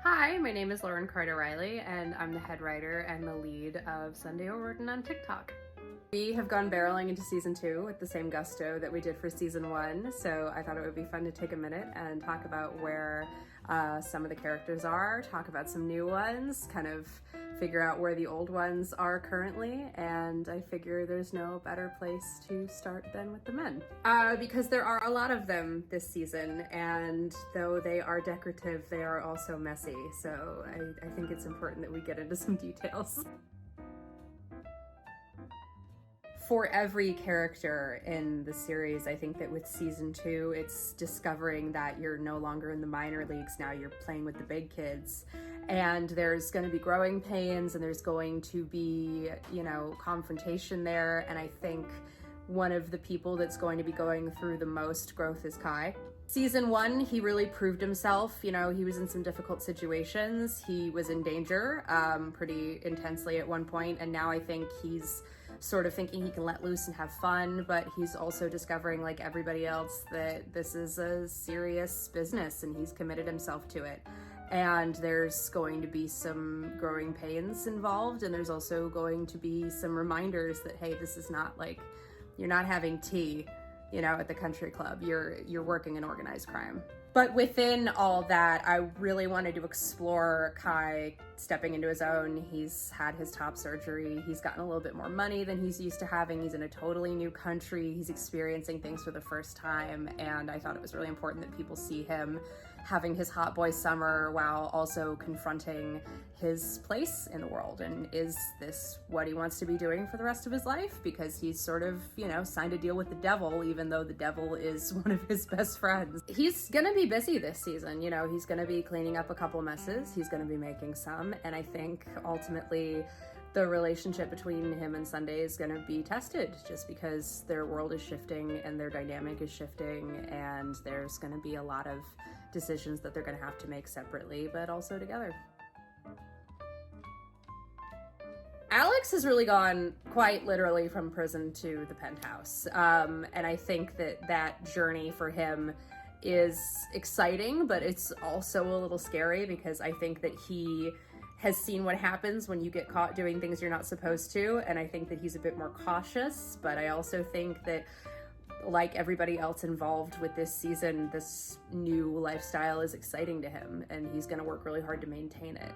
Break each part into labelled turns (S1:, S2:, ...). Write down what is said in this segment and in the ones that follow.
S1: Hi, my name is Lauren Carter Riley, and I'm the head writer and the lead of Sunday O'Riordan on TikTok. We have gone barreling into season 2 with the same gusto that we did for season 1, so I thought it would be fun to take a minute and talk about where some of the characters are, talk about some new ones, kind of figure out where the old ones are currently, and I figure there's no better place to start than with the men. Because there are a lot of them this season, and though they are decorative, they are also messy, so I think it's important that we get into some details. For every character in the series, I think that with season 2, it's discovering that you're no longer in the minor leagues now, you're playing with the big kids. And there's going to be growing pains and there's going to be, confrontation there. And I think one of the people that's going to be going through the most growth is Kai. Season 1, he really proved himself. He was in some difficult situations. He was in danger pretty intensely at one point, and now I think he's sort of thinking he can let loose and have fun, but he's also discovering, like everybody else, that this is a serious business and he's committed himself to it. And there's going to be some growing pains involved, and there's also going to be some reminders that, hey, this is not like, you're not having tea, at the country club. You're working in organized crime. But within all that, I really wanted to explore Kai stepping into his own. He's had his top surgery. He's gotten a little bit more money than he's used to having. He's in a totally new country. He's experiencing things for the first time. And I thought it was really important that people see him having his hot boy summer while also confronting his place in the world. And is this what he wants to be doing for the rest of his life? Because he's sort of, signed a deal with the devil, even though the devil is one of his best friends. He's gonna be busy this season. He's gonna be cleaning up a couple messes. He's gonna be making some. And I think ultimately the relationship between him and Sunday is going to be tested, just because their world is shifting and their dynamic is shifting, and there's going to be a lot of decisions that they're going to have to make separately, but also together. Alex has really gone quite literally from prison to the penthouse, and I think that journey for him is exciting, but it's also a little scary, because I think that he has seen what happens when you get caught doing things you're not supposed to, and I think that he's a bit more cautious. But I also think that, like everybody else involved with this season, this new lifestyle is exciting to him, and he's gonna work really hard to maintain it.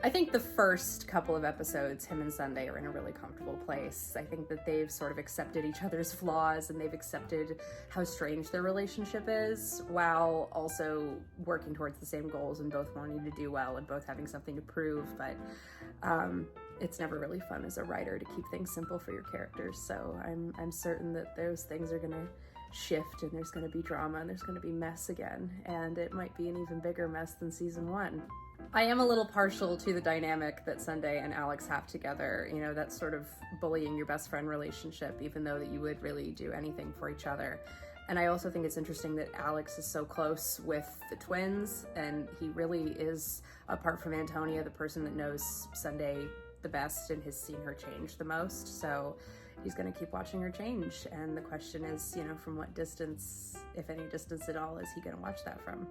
S1: I think the first couple of episodes, him and Sunday are in a really comfortable place. I think that they've sort of accepted each other's flaws, and they've accepted how strange their relationship is, while also working towards the same goals and both wanting to do well and both having something to prove. But it's never really fun as a writer to keep things simple for your characters. So I'm certain that those things are gonna shift, and there's going to be drama, and there's going to be mess again, and it might be an even bigger mess than season 1. I am a little partial to the dynamic that Sunday and Alex have together, that sort of bullying your best friend relationship, even though that you would really do anything for each other. And I also think it's interesting that Alex is so close with the twins, and he really is, apart from Antonia, the person that knows Sunday the best and has seen her change the most. So he's going to keep watching her change. And the question is, from what distance, if any distance at all, is he going to watch that from?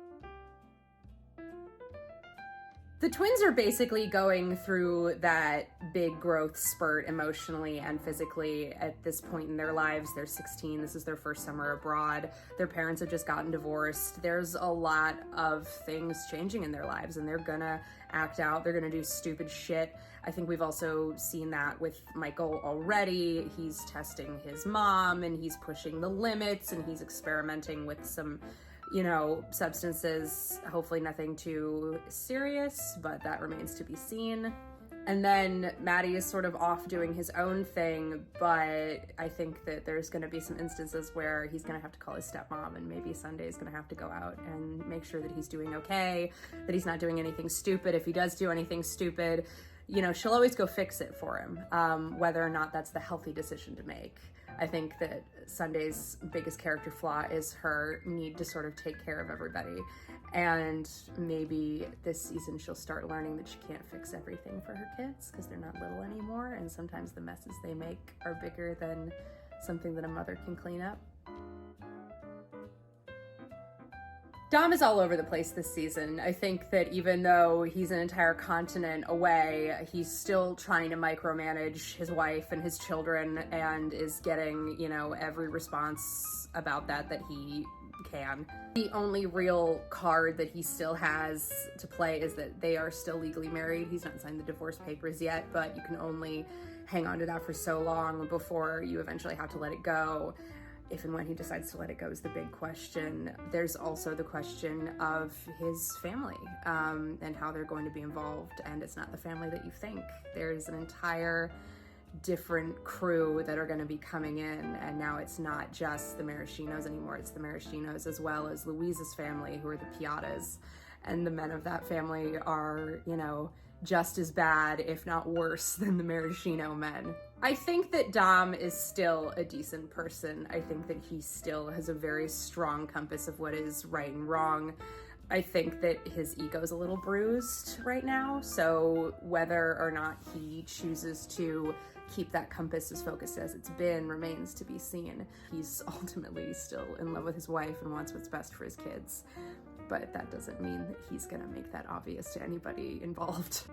S1: The twins are basically going through that big growth spurt emotionally and physically at this point in their lives. They're 16. This is their first summer abroad. Their parents have just gotten divorced. There's a lot of things changing in their lives, and they're gonna act out. They're gonna do stupid shit. I think we've also seen that with Michael already. He's testing his mom, and he's pushing the limits, and he's experimenting with some substances, hopefully nothing too serious, but that remains to be seen. And then Maddie is sort of off doing his own thing, but I think that there's going to be some instances where he's going to have to call his stepmom, and maybe Sunday's going to have to go out and make sure that he's doing okay, that he's not doing anything stupid. If he does do anything stupid, she'll always go fix it for him, whether or not that's the healthy decision to make. I think that Sunday's biggest character flaw is her need to sort of take care of everybody. And maybe this season she'll start learning that she can't fix everything for her kids, because they're not little anymore. And sometimes the messes they make are bigger than something that a mother can clean up. Dom is all over the place this season. I think that even though he's an entire continent away, he's still trying to micromanage his wife and his children and is getting, every response about that he can. The only real card that he still has to play is that they are still legally married. He's not signed the divorce papers yet, but you can only hang on to that for so long before you eventually have to let it go. If and when he decides to let it go is the big question. There's also the question of his family and how they're going to be involved, and it's not the family that you think. There's an entire different crew that are going to be coming in, and now it's not just the Maraschinos anymore, it's the Maraschinos as well as Louise's family, who are the Piattas, and the men of that family are, just as bad, if not worse, than the Maraschino men. I think that Dom is still a decent person. I think that he still has a very strong compass of what is right and wrong. I think that his ego's a little bruised right now, so whether or not he chooses to keep that compass as focused as it's been remains to be seen. He's ultimately still in love with his wife and wants what's best for his kids, but that doesn't mean that he's gonna make that obvious to anybody involved.